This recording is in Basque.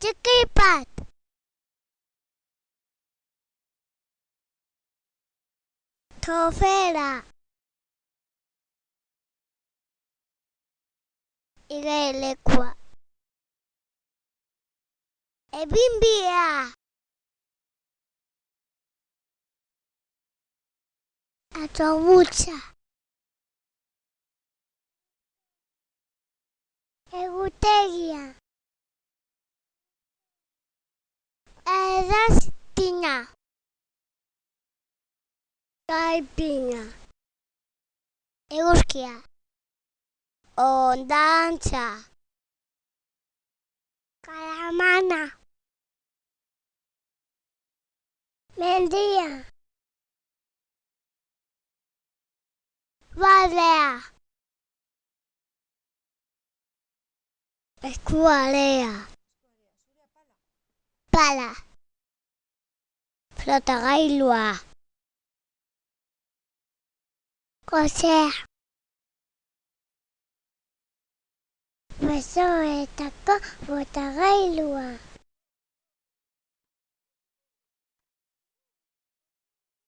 txiki bat. Tofera. Igelekua. Ebinbia. Autobutsa. Egutegia. Edaztina. Gaipina. Eguzkia. Ondantza. Kalamana. Mendia. Badea. Eskualea. Pala. Flotagailua. Kosea. Besoetako flotagailua.